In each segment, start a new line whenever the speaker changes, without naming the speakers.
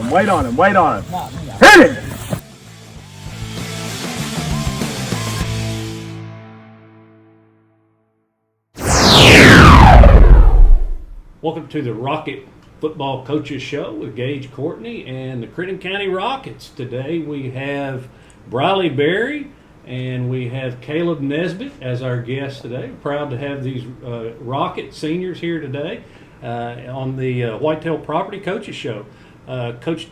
him, wait on him, wait on him. Hit it!
Welcome to the Rocket Football Coaches Show with Gaige Courtney and the Crittenden County Rockets. Today we have Briley Berry and we have Kaleb Nesbitt as our guests today. Proud to have these Rocket seniors here today on the Whitetail Property Coaches Show. Coach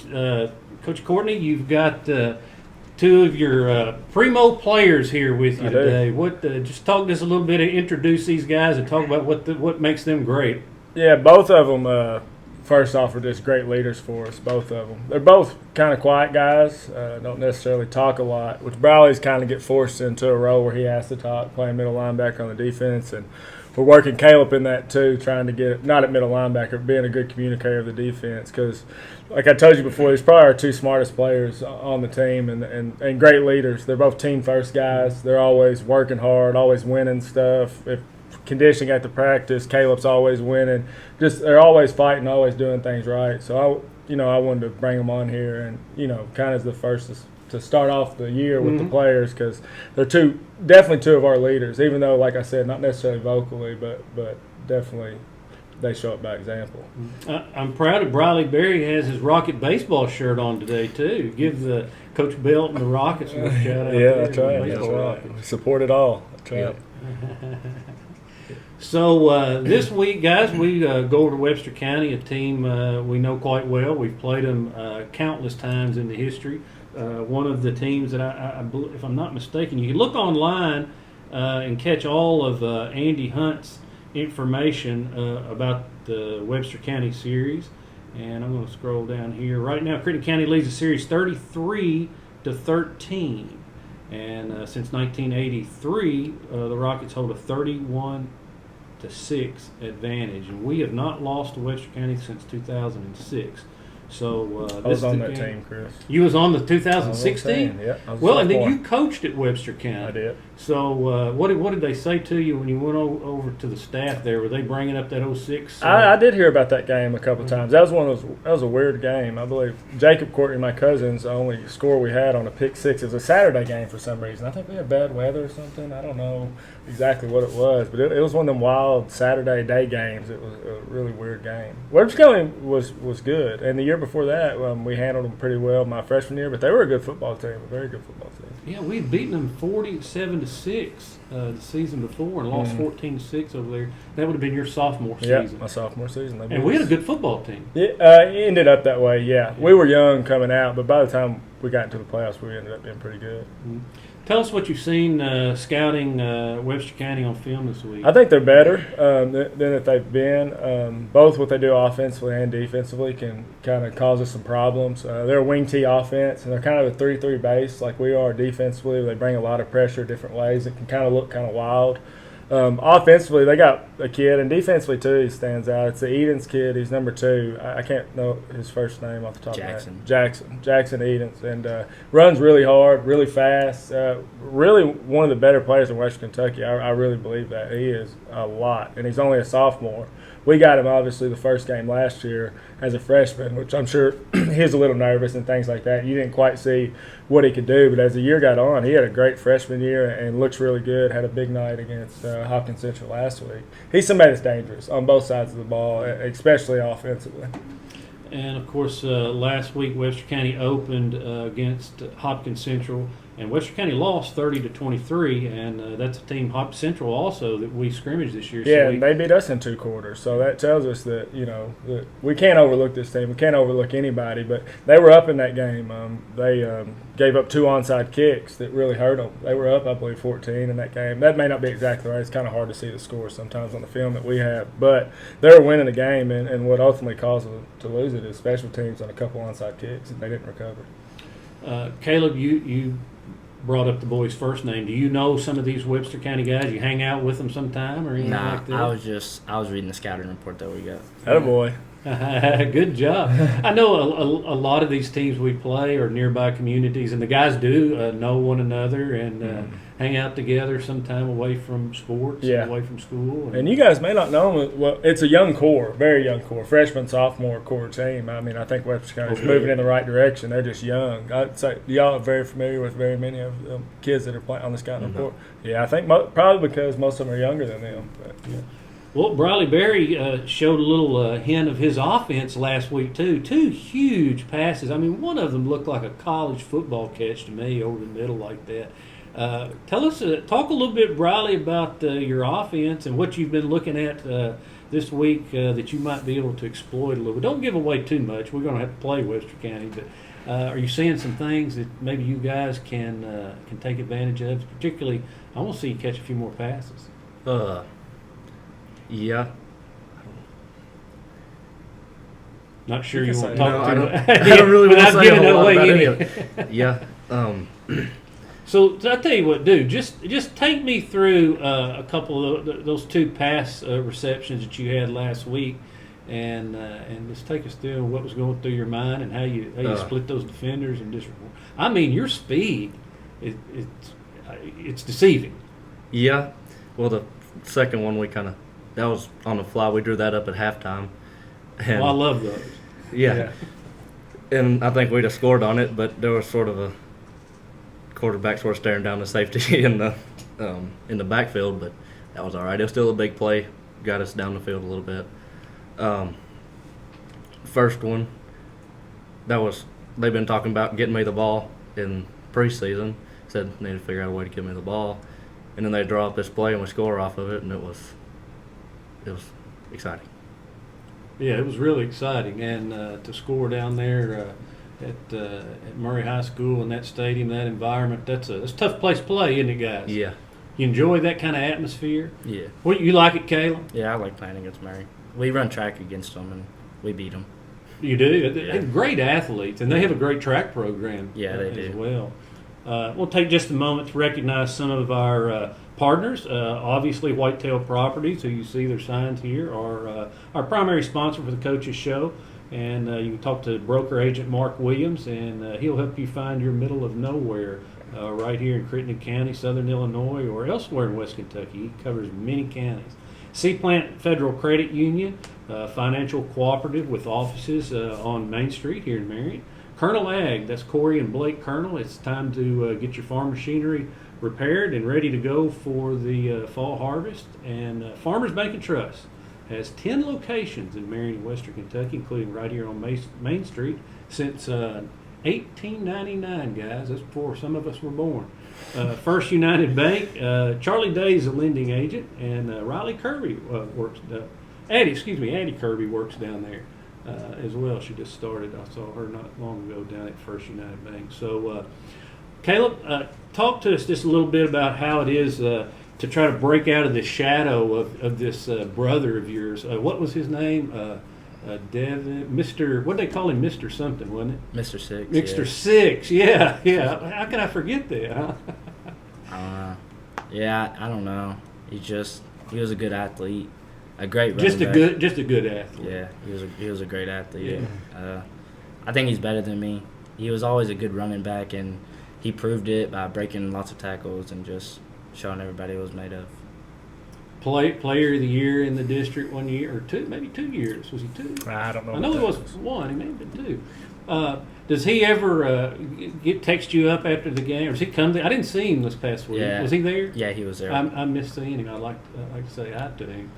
Courtney, you've got two of your primo players here with you today. What? Just talk to us a little bit, introduce these guys, and talk about what makes them great.
Yeah, both of them, first off, are just great leaders for us, both of them. They're both kind of quiet guys, don't necessarily talk a lot, which Briley's kind of get forced into a role where he has to talk, playing middle linebacker on the defense. And we're working Kaleb in that too, trying to get, not at middle linebacker, but being a good communicator of the defense. Because, like I told you before, these probably our two smartest players on the team and great leaders. They're both team-first guys. They're always working hard, always winning stuff. If conditioning at the practice, Kaleb's always winning. Just they're always fighting, always doing things right. So I wanted to bring them on here, and kind of as the first to start off the year with the players, because they're definitely two of our leaders. Even though, like I said, not necessarily vocally, but definitely they show up by example.
I'm proud of Briley Berry has his Rocket baseball shirt on today too. Give the Coach Belt and the Rockets a shout out.
Yeah, that's right. That's right. We support it all. That's right.
So this week, guys, we go over to Webster County, a team we know quite well. We've played them countless times in the history. One of the teams that I believe, if I'm not mistaken, you can look online and catch all of Andy Hunt's information about the Webster County series. And I'm going to scroll down here. Right now, Crittenden County leads the series 33-13. And since 1983, the Rockets hold a 31-6 advantage, and we have not lost to Webster County since 2006. So
I was on that team, Chris.
You was on the 2016?
Yeah.
Well, and then you coached at Webster County.
I did.
So what did they say to you when you went over to the staff there? Were they bringing up that 06?
I did hear about that game a couple of times. That was a weird game. I believe Gaige Courtney, my cousin's, the only score we had on a pick six. It was a Saturday game for some reason. I think we had bad weather or something. I don't know exactly what it was, but it was one of them wild Saturday day games. It was a really weird game. Webster County was good, and the year before that, we handled them pretty well my freshman year, but they were a good football team, a very good football team.
Yeah, we had beaten them 47-6 the season before and lost 14-6 over there. That would have been your sophomore season.
Yeah, my sophomore season.
And we had a good football team.
It ended up that way, yeah. We were young coming out, but by the time we got into the playoffs, we ended up being pretty good.
Mm-hmm. Tell us what you've seen scouting Webster County on film this week.
I think they're better than that they've been. Both what they do offensively and defensively can kind of cause us some problems. They're a wing tee offense, and they're kind of a 3-3 base like we are defensively. They bring a lot of pressure different ways. It can kind of look kind of wild. Offensively, they got a kid, and defensively too, he stands out. It's the Edens kid. He's number 2. I can't know his first name off the top of my head. Jackson Edens, and runs really hard, really fast. Really one of the better players in Western Kentucky. I really believe that. He is a lot, and he's only a sophomore. We got him, obviously, the first game last year as a freshman, which I'm sure he was a little nervous and things like that. You didn't quite see what he could do, but as the year got on, he had a great freshman year and looks really good. Had a big night against Hopkins Central last week. He's somebody that's dangerous on both sides of the ball, especially offensively.
And, of course, last week Webster County opened against Hopkins Central, and Webster County lost 30-23, and that's a team, Hopkins Central, also that we scrimmaged this year.
Yeah, so they beat us in 2 quarters, so that tells us that that we can't overlook this team. We can't overlook anybody, but they were up in that game. They gave up 2 onside kicks that really hurt them. They were up, I believe, 14 in that game. That may not be exactly right. It's kind of hard to see the score sometimes on the film that we have, but they were winning the game, and what ultimately caused them to lose it is special teams on a couple onside kicks, and they didn't recover.
Kaleb, you brought up the boy's first name. Do you know some of these Webster County guys? You hang out with them sometime or anything like that?
I was reading the scouting report that we got.
Attaboy.
Good job. I know a lot of these teams we play are nearby communities, and the guys do know one another, and hang out together sometime away from sports,
Yeah.
away from school.
And you guys may not know him. Well, it's a young core, very young core, freshman, sophomore core team. I mean, I think Webster County is moving in the right direction. They're just young. I'd say y'all are very familiar with very many of the kids that are playing on the scouting report. Yeah, I think probably because most of them are younger than them. But.
Yeah. Well, Briley Berry showed a little hint of his offense last week, too. 2 huge passes. I mean, one of them looked like a college football catch to me over the middle like that. Talk a little bit, Briley, about your offense and what you've been looking at this week that you might be able to exploit a little bit. Don't give away too much. We're going to have to play Webster County, but are you seeing some things that maybe you guys can take advantage of? Particularly, I want to see you catch a few more passes.
Yeah.
Not sure you want to
No,
talk
I
to
don't,
it.
I don't really want to
Without
say a
giving
whole lot
away
about any
any.
of it. Yeah.
So I tell you what, dude, just take me through a couple of those 2 pass receptions that you had last week, and just take us through what was going through your mind and how you split those defenders and just. I mean, your speed, it's deceiving.
Yeah. Well, the second one that was on the fly. We drew that up at halftime. And
I love those.
Yeah. And I think we'd have scored on it, but there was sort of a quarterback sort of staring down the safety in the backfield, but that was all right. It was still a big play. Got us down the field a little bit. First one, they've been talking about getting me the ball in preseason. Said they need to figure out a way to get me the ball. And then they draw up this play and we score off of it, and it was exciting.
Yeah, it was really exciting, and to score down there at Murray High School in that stadium, that environment, that's a tough place to play, isn't it, guys?
Yeah.
You enjoy that kind of atmosphere?
Yeah.
What, you like it, Kaleb?
Yeah, I like playing against Murray. We run track against them, and we beat them.
You do? They're great athletes, and they have a great track program
they
as
do.
well. We'll take just a moment to recognize some of our partners. Obviously, Whitetail Properties, who you see their signs here, are our primary sponsor for the Coaches Show. And you can talk to broker agent Mark Williams, and he'll help you find your middle of nowhere right here in Crittenden County, Southern Illinois, or elsewhere in West Kentucky. He covers many counties. Sea-Plant Federal Credit Union, financial cooperative with offices on Main Street here in Marion. Colonel Ag, that's Corey and Blake Colonel. It's time to get your farm machinery repaired and ready to go for the fall harvest. And Farmers Bank and Trust has 10 locations in Marion and Western Kentucky, including right here on Main Street, since 1899, guys. That's before some of us were born. First United Bank, Charlie Day is a lending agent, and Riley Kirby Addie Kirby works down there as well. She just started. I saw her not long ago down at First United Bank. So, Kaleb, talk to us just a little bit about how it is to try to break out of the shadow of this brother of yours. What was his name? Devin, Mr. What they call him, Mr. Something, wasn't it?
Mr. Six.
Mr. Six, yeah. How can I forget that? Huh?
Yeah, I don't know. He was a good athlete, a great running
just a
back.
good athlete.
Yeah, he was a great athlete.
Yeah.
I think he's better than me. He was always a good running back, and he proved it by breaking lots of tackles and just showing everybody what he was made of.
Player of the year in the district 1 year or two, maybe 2 years. Was he 2?
I don't know.
I know it was 1. He may have been 2. Does he ever text you up after the game, or does he come there? I didn't see him this past week.
Yeah.
Was he there?
Yeah, he was there.
I missed seeing him. I'd like to say hi to him.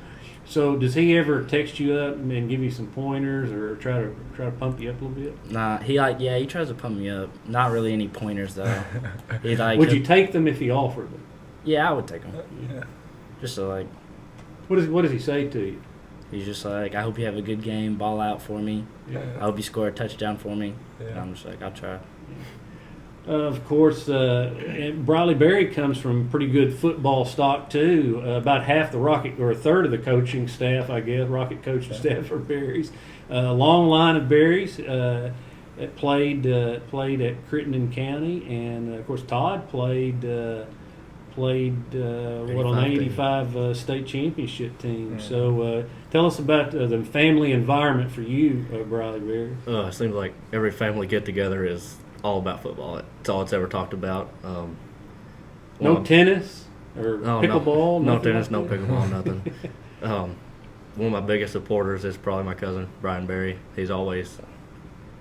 So does he ever text you up and give you some pointers or try to pump you up a little bit?
Nah, he tries to pump me up. Not really any pointers though.
Would you take them if he offered them?
Yeah, I would take them.
Yeah.
Just to like.
What does he say to you?
He's just like, I hope you have a good game. Ball out for me.
Yeah.
I hope you score a touchdown for me.
Yeah.
And I'm just like, I'll try.
Of course, Briley Berry comes from pretty good football stock too. About half the Rocket, or a third of the coaching staff, I guess, Rocket coaching staff are Berries. Long line of Berries that played at Crittenden County, and of course Todd played on the 85 state championship team.
Mm-hmm.
So tell us about the family environment for you, Briley Berry.
It seems like every family get together is all about football. It's all it's ever talked about.
No tennis or
Oh,
pickleball?
No
nothing
tennis, no
like that?
pickleball, nothing. One of my biggest supporters is probably my cousin, Brian Berry. He's always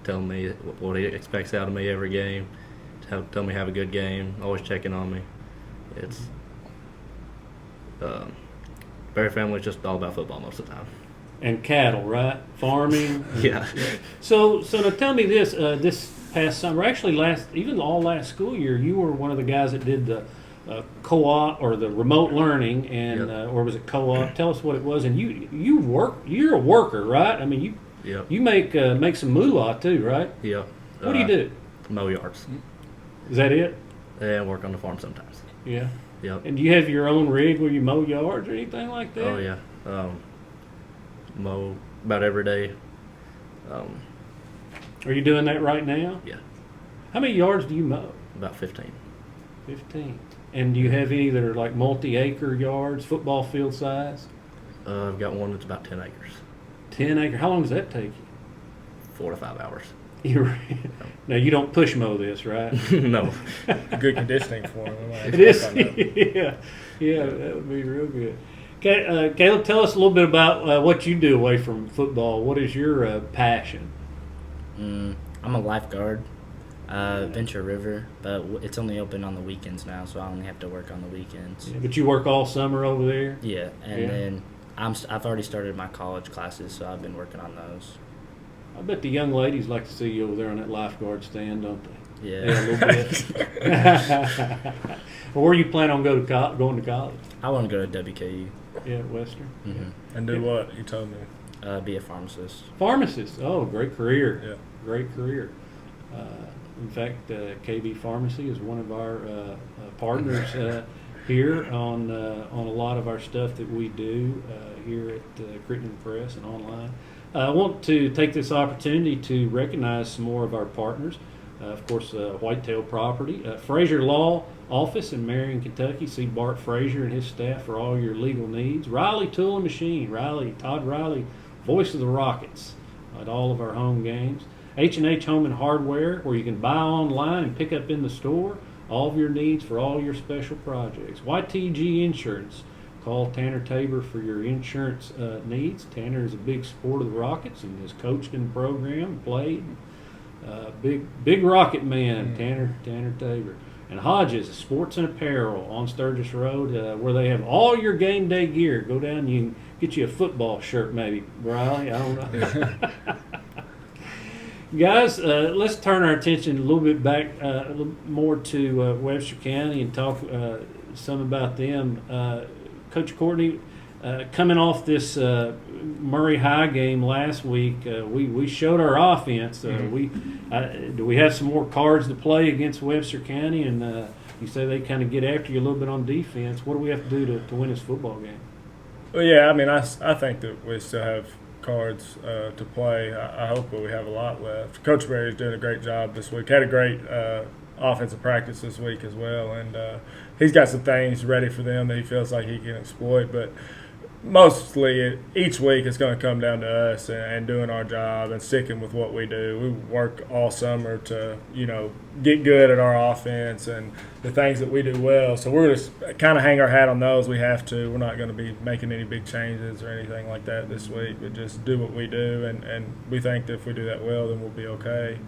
telling me what he expects out of me every game, tell me have a good game, always checking on me. It's Berry family's just all about football most of the time.
And cattle, right? Farming.
Yeah.
So now tell me this. This past summer, actually last school year, you were one of the guys that did the co-op or the remote learning, and
Yep.
or was it co-op? Tell us what it was. And you work. You're a worker, right? I mean,
Yep.
you make some moolah too, right?
Yep.
What do you do?
Mow yards.
Is that it?
And work on the farm sometimes.
Yeah.
Yep.
And do you have your own rig where you mow yards or anything like that?
Oh yeah. Mow about every day.
Are you doing that right now?
Yeah.
How many yards do you mow?
About 15.
15. And do you have any that are like multi-acre yards, football field size?
I've got one that's about 10 acres.
10 acre. How long does that take you?
4 to 5 hours.
Now you don't push mow this, right?
No.
Good conditioning for him.
It is. Yeah, that would be real good. Okay, Kaleb, tell us a little bit about what you do away from football. What is your passion?
I'm a lifeguard, Venture River, but it's only open on the weekends now, so I only have to work on the weekends.
Yeah, but you work all summer over there?
Yeah, and
Yeah.
then I've already started my college classes, so I've been working on those.
I bet the young ladies like to see you over there on that lifeguard stand, don't they?
Yeah.
Yeah, a little bit. Well, where you plan on going to college?
I want to go to WKU.
Yeah, Webster.
Mm-hmm.
And do what? You told me.
Be a pharmacist.
Pharmacist. Oh, great career.
Yeah.
Great career. In fact, KB Pharmacy is one of our partners here on a lot of our stuff that we do here at Crittenden Press and online. I want to take this opportunity to recognize some more of our partners. Of course, Whitetail Property, Frazier Law Office in Marion, Kentucky. See Bart Frazier and his staff for all your legal needs. Riley Tool and Machine. Todd Riley, voice of the Rockets at all of our home games. H&H Home and Hardware, where you can buy online and pick up in the store all of your needs for all your special projects. YTG Insurance. Call Tanner Tabor for your insurance needs. Tanner is a big supporter of the Rockets and has coached in the program, played. Big Rocket man, Tanner Tabor. And Hodges, Sports and Apparel on Sturgis Road, where they have all your game day gear. Go down and you can get you a football shirt maybe, Briley. I don't know. Guys, let's turn our attention a little bit back, a little more to Webster County and talk some about them. Coach Courtney, coming off this Murray High game last week, we showed our offense. Do we have some more cards to play against Webster County? And you say they kind of get after you a little bit on defense. What do we have to do to win this football game?
Well, yeah, I mean, I think that we still have cards to play. I hope that we have a lot left. Coach Berry's doing a great job this week. Had a great offensive practice this week as well, and he's got some things ready for them that he feels like he can exploit. But mostly each week it's going to come down to us and doing our job and sticking with what we do. We work all summer to, get good at our offense and the things that we do well. So we're just kind of hang our hat on those. We have to. We're not going to be making any big changes or anything like that this week, but just do what we do. And we think that if we do that well, then we'll be okay.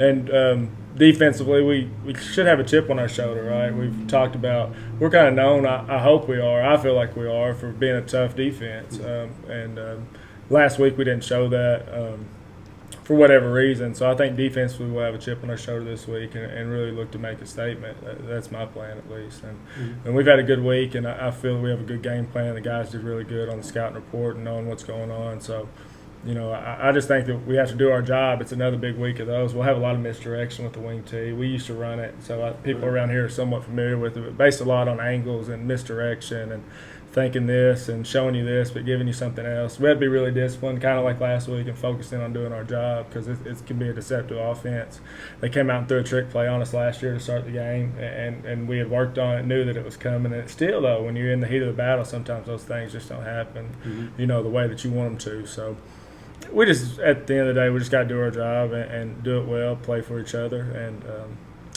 And defensively, we should have a chip on our shoulder, right? We've talked about we're kind of known, I hope we are, I feel like we are, for being a tough defense. Last week we didn't show that for whatever reason. So I think defensively we'll have a chip on our shoulder this week and really look to make a statement. That's my plan at least. And we've had a good week, and I feel we have a good game plan. The guys did really good on the scouting report and knowing what's going on. So, I just think that we have to do our job. It's another big week of those. We'll have a lot of misdirection with the wing tee. We used to run it, so people around here are somewhat familiar with it, but based a lot on angles and misdirection and thinking this and showing you this but giving you something else. We had to be really disciplined, kind of like last week, and focusing on doing our job because it can be a deceptive offense. They came out and threw a trick play on us last year to start the game, and we had worked on it, knew that it was coming. And still, though, when you're in the heat of the battle, sometimes those things just don't happen, the way that you want them to. So we just, at the end of the day, we just got to do our job and do it well, play for each other, and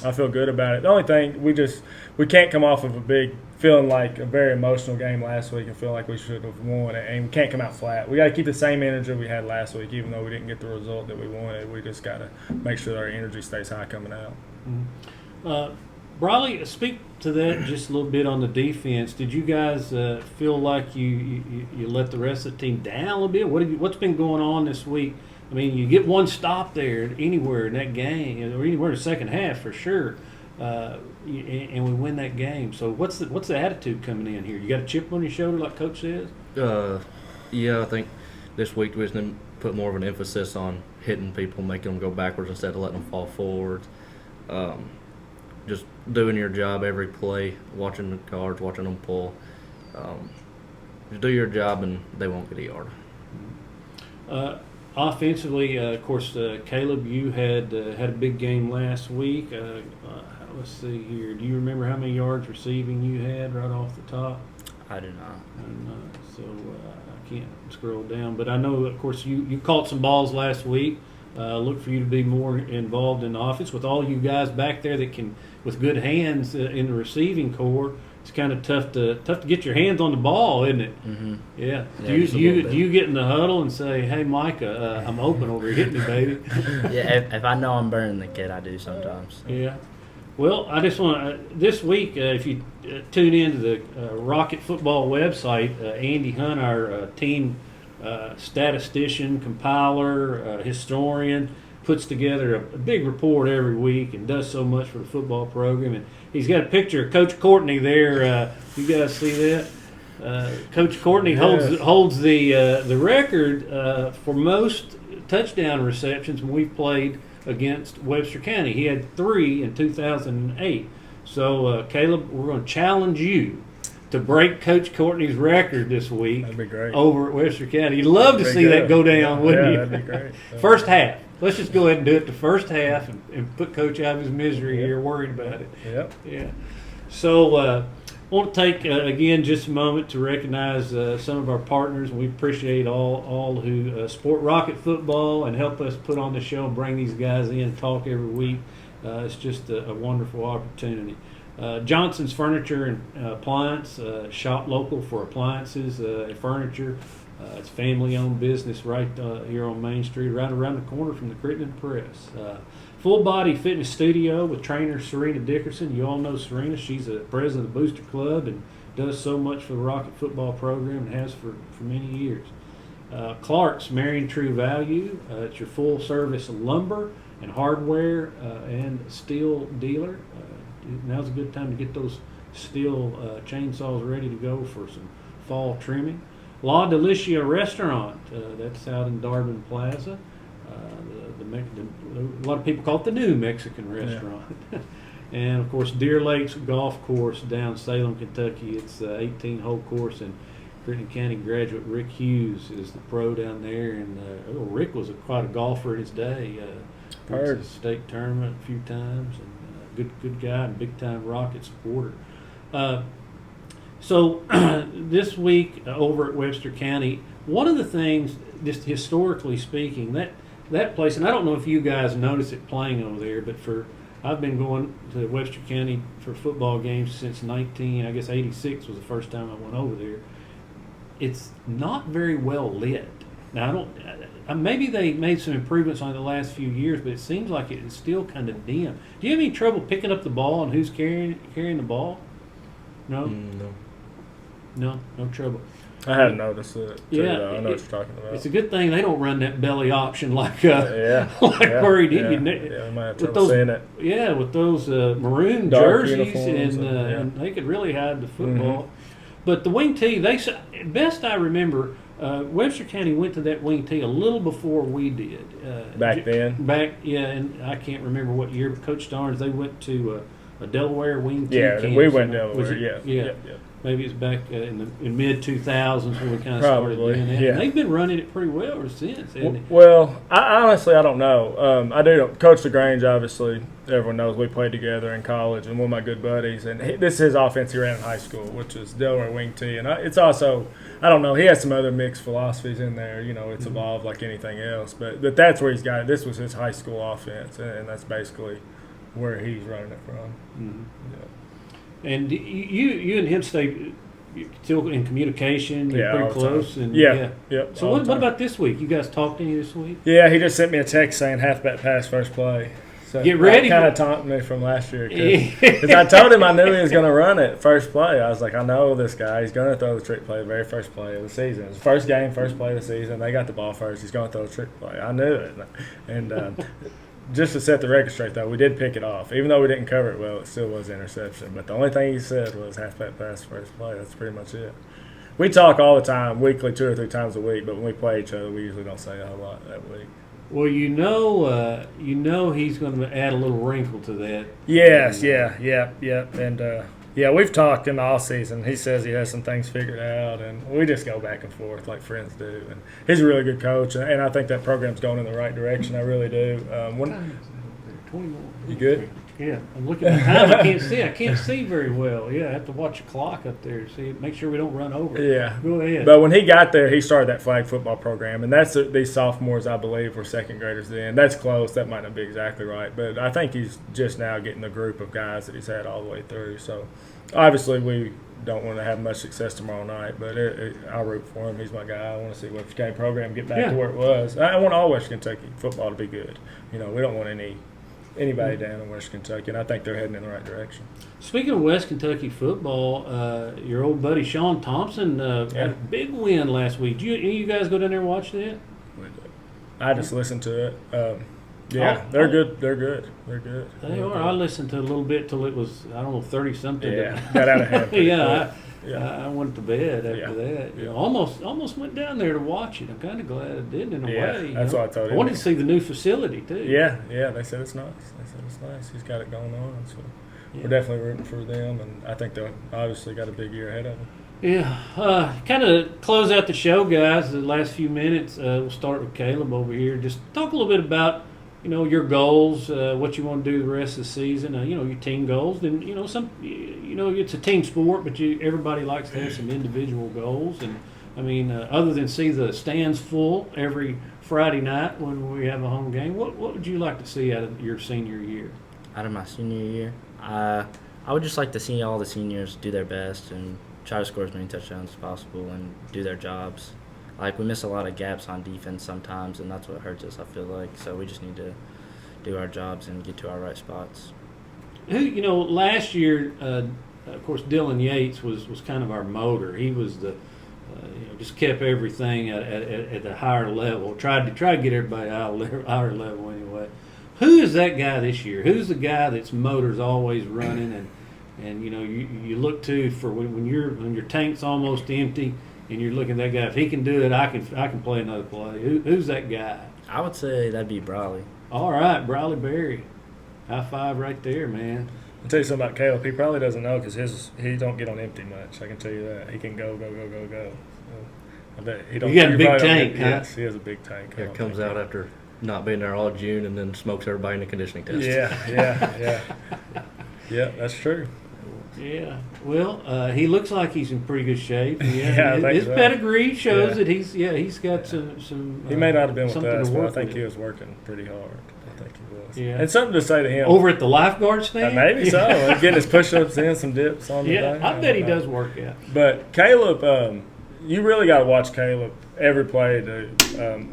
I feel good about it. The only thing we can't come off of feeling like a very emotional game last week and feel like we should have won, and we can't come out flat. We got to keep the same energy we had last week, even though we didn't get the result that we wanted. We just got to make sure that our energy stays high coming out.
Briley, speak to that just a little bit on the defense. Did you guys feel like you let the rest of the team down a little bit? What's been going on this week? I mean, you get one stop there anywhere in that game, or anywhere in the second half for sure, and we win that game. So what's the attitude coming in here? You got a chip on your shoulder, like Coach says?
Yeah, I think this week we just need to put more of an emphasis on hitting people, making them go backwards instead of letting them fall forwards. Just doing your job every play, watching the guards, watching them pull. Just do your job and they won't get a yard.
Offensively, of course, Kaleb, you had a big game last week. Let's see here. Do you remember how many yards receiving you had right off the top?
I do not.
So I can't scroll down. But I know, of course, you caught some balls last week. Look for you to be more involved in the offense with all you guys back there that can, with good hands in the receiving core. It's kind of tough to get your hands on the ball, isn't it?
Mm-hmm.
Yeah.
Yeah,
Do you get in the huddle and say, "Hey, Micah, I'm open over here, hit me, baby"?
Yeah, if I know I'm burning the kid, I do sometimes.
Yeah. Well, I just want this week, if you tune into the Rocket Football website, Andy Hunt, our team statistician, compiler, historian, puts together a big report every week and does so much for the football program. And he's got a picture of Coach Courtney there. You guys see that? Coach Courtney holds the record for most touchdown receptions when we've played against Webster County. He had 3 in 2008. So, Kaleb, we're going to challenge you to break Coach Courtney's record this week.
That'd be great.
Over at Webster County. You'd love to see that go down, wouldn't you?
That'd be great.
First half. Let's just go ahead and do it the first half and put Coach out of his misery here, worried about it.
Yep.
Yeah. So, I want to take, again, just a moment to recognize some of our partners. We appreciate all who support Rocket Football and help us put on the show and bring these guys in and talk every week. It's just a wonderful opportunity. Johnson's Furniture and Appliance, shop local for appliances and furniture. It's a family-owned business right here on Main Street, right around the corner from the Crittenden Press. Full Body Fitness Studio with trainer Serena Dickerson. You all know Serena. She's the president of the Booster Club and does so much for the Rocket Football program and has for many years. Clark's Marion True Value. It's your full-service lumber and hardware and steel dealer. Now's a good time to get those steel chainsaws ready to go for some fall trimming. La Delicia Restaurant, that's out in Darwin Plaza. A lot of people call it the new Mexican restaurant. Yeah. And, of course, Deer Lakes Golf Course down Salem, Kentucky. It's an 18-hole course, and Crittenden County graduate Rick Hughes is the pro down there. And Rick was quite a golfer in his day. Went to the state tournament a few times, and good guy and big-time Rocket supporter. So this week over at Webster County, one of the things, just historically speaking, that place, and I don't know if you guys notice it playing over there, but I've been going to Webster County for football games since 86 was the first time I went over there. It's not very well lit. Now, maybe they made some improvements on it the last few years, but it seems like it's still kind of dim. Do you have any trouble picking up the ball and who's carrying the ball? No? No trouble.
I hadn't noticed it. Too,
yeah,
though. I know what you're talking about.
It's a good thing they don't run that belly option like Murray did.
Yeah, we might have trouble seeing it.
Yeah, with those maroon
dark
jerseys, and they could really hide the football. Mm-hmm. But the wing tee, best I remember, Webster County went to that wing tee a little before we did.
Back then?
And I can't remember what year, but Coach Starnes, they went to a Delaware wing tee camp.
Yeah, we went Delaware, yeah.
Maybe it's back in mid-2000s when we kind of started doing that.
Yeah.
And they've been running it pretty well ever since, hasn't it?
Well, I honestly don't know. I do. Coach LaGrange, obviously, everyone knows we played together in college, and one of my good buddies. And this is his offense he ran in high school, which is Delaware wing tee. And it's also, I don't know, he has some other mixed philosophies in there. It's evolved like anything else. But that's where he's got it. This was his high school offense, and that's basically where he's running it from.
Mhm.
Yeah.
And you and him stay still in communication. You're
Yeah,
pretty
all the time.
close. And
Yep,
So
all the
what
time.
about this week? You guys talked to any this week?
Yeah, he just sent me a text saying halfback pass first play. So
Get ready
Kind of
for-
taunted me from last year because I told him I knew he was going to run it first play. I was like, I know this guy. He's going to throw the trick play the very first play of the season. It's first game, first play of the season. They got the ball first. He's going to throw the trick play. I knew it. And just to set the record straight, though, we did pick it off. Even though we didn't cover it well, it still was interception. But the only thing he said was halfback pass first play. That's pretty much it. We talk all the time, weekly, 2 or 3 times a week. But when we play each other, we usually don't say a whole lot that week.
Well, you know he's going to add a little wrinkle to that.
Yes, yeah. And, we've talked in the off season. He says he has some things figured out, and we just go back and forth like friends do. And he's a really good coach, and I think that program's going in the right direction. I really do.
21.
You good?
Yeah, I'm looking at the time. I can't see very well. Yeah, I have to watch the clock up there. See, make sure we don't run over.
Yeah.
Go ahead.
But when he got there, he started that flag football program, and that's these sophomores, I believe, were second graders then. That's close. That might not be exactly right, but I think he's just now getting the group of guys that he's had all the way through. So, obviously, we don't want to have much success tomorrow night, but I'll root for him. He's my guy. I want to see Webster County program get back to where it was. I want all West Kentucky football to be good. We don't want anybody down in West Kentucky, and I think they're heading in the right direction.
Speaking of West Kentucky football, your old buddy Sean Thompson had a big win last week. Did you guys go down there and watch that?
I just listened to it. They're good. They're good.
They are. I listened to a little bit till it was 30-something.
Yeah, got out of hand. pretty quick.
I went to bed after that.
Yeah.
Almost went down there to watch it. I'm kind of glad I did in a way.
That's what I told him.
I wanted to see the new facility too.
Yeah. They said it's nice. He's got it going on. So we're definitely rooting for them, and I think they'll obviously got a big year ahead of them.
Yeah. Kind of close out the show, guys. The last few minutes, we'll start with Kaleb over here. Just talk a little bit about your goals, what you want to do the rest of the season, your team goals. And, it's a team sport, but everybody likes to have some individual goals. And, I mean, other than see the stands full every Friday night when we have a home game, what would you like to see out of your senior year?
Out of my senior year, I would just like to see all the seniors do their best and try to score as many touchdowns as possible and do their jobs. Like, we miss a lot of gaps on defense sometimes, and that's what hurts us, I feel like. So we just need to do our jobs and get to our right spots.
Last year, of course, Dylan Yates was kind of our motor. He was the just kept everything at a higher level. Tried to get everybody at a higher level anyway. Who is that guy this year? Who's the guy that's motor's always running and you look to for when your tank's almost empty and you're looking at that guy. If he can do it, I can play another play. Who's that guy?
I would say that'd be Briley.
All right, Briley Berry. High five right there, man.
I'll tell you something about Kaleb. He probably doesn't know because he don't get on empty much. I can tell you that. He can go. So I bet he don't.
You got a big
probably don't
tank,
get-
huh?
Yes, he has a big tank.
It comes out after not being there all June and then smokes everybody in the conditioning test.
Yeah. Yeah, that's true.
Yeah. Well, he looks like he's in pretty good shape.
Yeah, I think
his
so.
pedigree shows
Yeah.
that he's got some.
He may not have been with
something
us,
to
but I
work
think
with.
he was working pretty hard. I think he was.
Yeah.
And something to say to him.
Over at the lifeguard stand.
Maybe so. Getting his push-ups in, some dips on the
Yeah,
thing.
I bet he
don't know.
does work out.
But Kaleb, you really got to watch Kaleb every play to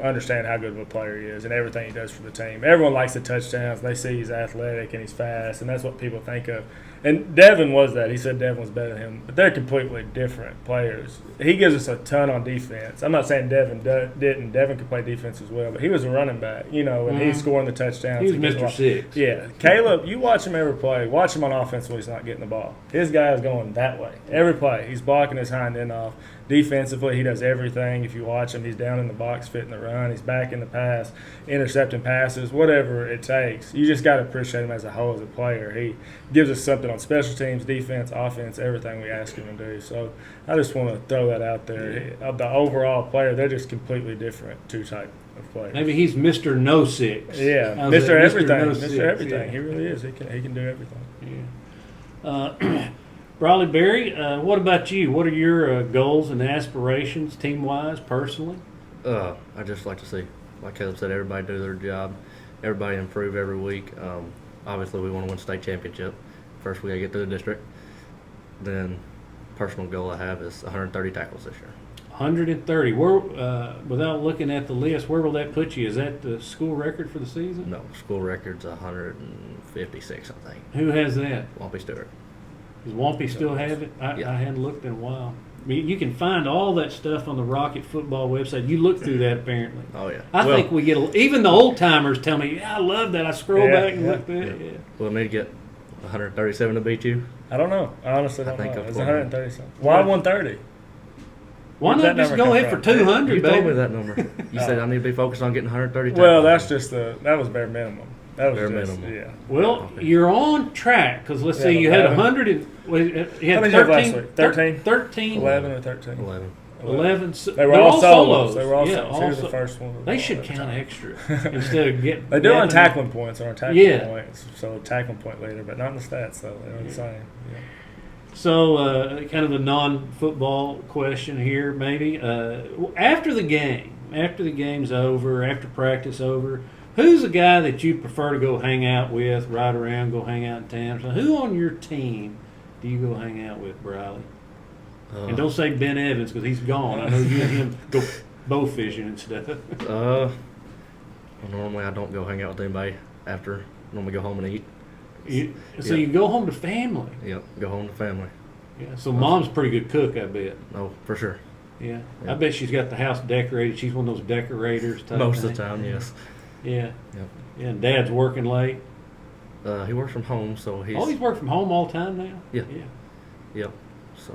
understand how good of a player he is and everything he does for the team. Everyone likes the touchdowns. They see he's athletic and he's fast, and that's what people think of. And Devin was that. He said Devin was better than him. But they're completely different players. He gives us a ton on defense. I'm not saying Devin didn't. Devin could play defense as well. But he was a running back, and he's scoring the touchdowns.
He was Mr. Six.
Yeah. Kaleb, you watch him every play. Watch him on offense when he's not getting the ball. His guy is going that way. Every play. He's blocking his hind end off. Defensively, he does everything. If you watch him, he's down in the box fitting the run. He's back in the pass, intercepting passes, whatever it takes. You just got to appreciate him as a whole as a player. He gives us something on special teams, defense, offense, everything we ask him to do. So I just want to throw that out there. Of the overall player, they're just completely different two type of players.
Maybe he's Mr. No Six.
Yeah,
How's
Mr.
that?
Everything.
No
Mr.
Six,
Everything.
yeah.
He really is. He can do everything.
Yeah. Briley Berry, what about you? What are your goals and aspirations, team-wise, personally?
I just like to see, like Kaleb said, everybody do their job, everybody improve every week. obviously we want to win state championship. First, we got to get to the district. Then, personal goal I have is 130 tackles this year.
130. Where, without looking at the list, where will that put you? Is that the school record for the season?
No, school record's 156, I think.
Who has that?
Wampy Stewart.
Does Wampy still have it?
Yeah.
I hadn't looked in a while. I mean, you can find all that stuff on the Rocket Football website. You look through that apparently.
Oh yeah.
I think we get even the old timers tell me, "Yeah, I love that." I scroll back and look at it. Yeah.
Well, me to get 137 to beat you.
I don't know. I honestly don't
think
know.
I've
It's
told
130 something. Why 130?
Why
Where'd
not
that
just
number
go
come
ahead for
from?
200,
You
baby?
told me that number. You said I need to be focused on getting 130 tackles.
Well, that's just that was bare minimum. That was
Bare
just,
minimum.
yeah.
Well, you're on track because let's
Yeah,
see, you had
11.
100 and you had
How many did you have last
13,
week? 13?
13,
11 or 13?
11.
11.
They were all solos. They were all
yeah,
solos. He was the
all
first one.
They should count extra instead of getting.
They do on
gapping.
tackling points or on tackling
Yeah.
points. So tackling point leader, but not in the stats though. They're the same. Yeah.
So, kind of a non-football question here, maybe. After the game's over, after practice over, who's the guy that you prefer to go hang out with, ride around, go hang out in town? So who on your team do you go hang out with, Briley? And don't say Ben Evans because he's gone. I know you and him go bow fishing and stuff.
Well, normally I don't go hang out with anybody after. Normally go home and eat.
So you go home to family.
Yep, go home to family.
Yeah. So mom's a pretty good cook, I bet.
No, for sure.
Yeah.
Yeah.
I bet she's got the house decorated. She's one of those decorators. Type
Most of
thing.
the time, yes.
Yeah.
Yep.
Yeah. And Dad's working late.
He works from home, so he's.
He's working from home all the time now.
Yeah.
Yeah.
Yep. So.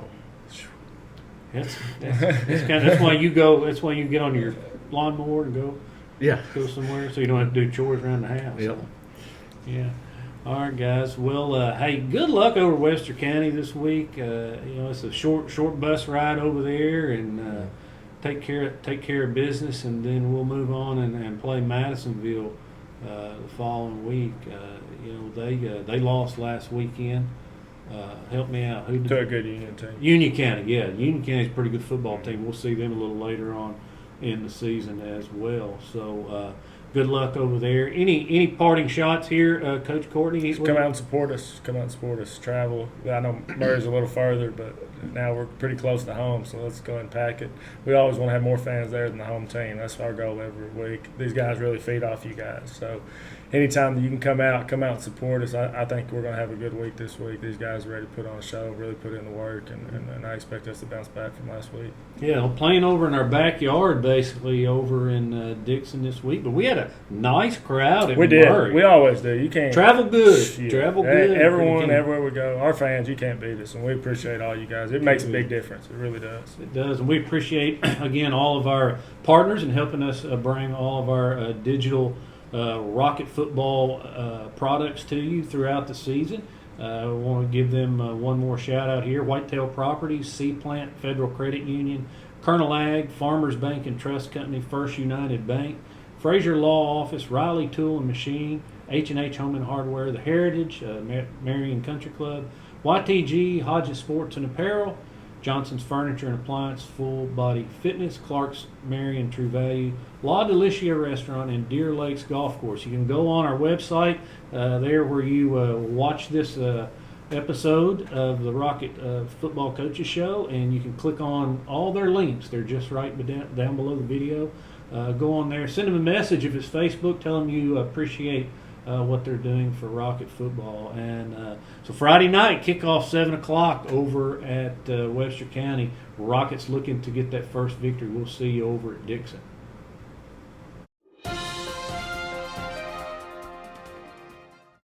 That's why you go. That's why you get on your lawnmower and
Yeah.
go somewhere, so you don't have to do chores around the house.
Yep.
Yeah. All right, guys. Well, hey, good luck over Webster County this week. It's a short bus ride over there, and take care of business, and then we'll move on and play Madisonville the following week. They lost last weekend. Help me out. Who did
To a good Union team.
Union County, yeah. Union County's a pretty good football team. We'll see them a little later on in the season as well. So good luck over there. Any parting shots here, Coach Courtney?
Just come out and support us. Come out and support us. Travel. I know Murray's a little further, but now we're pretty close to home, so let's go ahead and pack it. We always want to have more fans there than the home team. That's our goal every week. These guys really feed off you guys. So anytime that you can come out and support us, I think we're going to have a good week this week. These guys are ready to put on a show, really put in the work, and I expect us to bounce back from last week.
Yeah, playing over in our backyard, basically over in Dixon this week. But we had a nice crowd in
We did.
Murray.
We always do. You can't
Travel good.
Yeah.
Travel good.
Everyone, everywhere we go, our fans, you can't beat us, and we appreciate all you guys. It makes a big difference. It really does.
It does, and we appreciate again all of our partners in helping us bring all of our digital Rocket football products to you throughout the season. I want to give them one more shout out here: Whitetail Properties, Sea Plant, Federal Credit Union, Colonel Ag, Farmers Bank and Trust Company, First United Bank, Fraser Law Office, Riley Tool and Machine, H&H Home and Hardware, The Heritage, Marion Country Club, YTG, Hodges Sports and Apparel, Johnson's Furniture and Appliance, Full Body Fitness, Clark's Marion True Value, La Delicia Restaurant, and Deer Lakes Golf Course. You can go on our website there where you watch this episode of the Rocket Football Coaches Show, and you can click on all their links. They're just right down below the video. Go on there, send them a message if it's Facebook, tell them you appreciate what they're doing for Rocket football. And so Friday night, kickoff 7 o'clock over at Webster County. Rockets looking to get that first victory. We'll see you over at Dixon.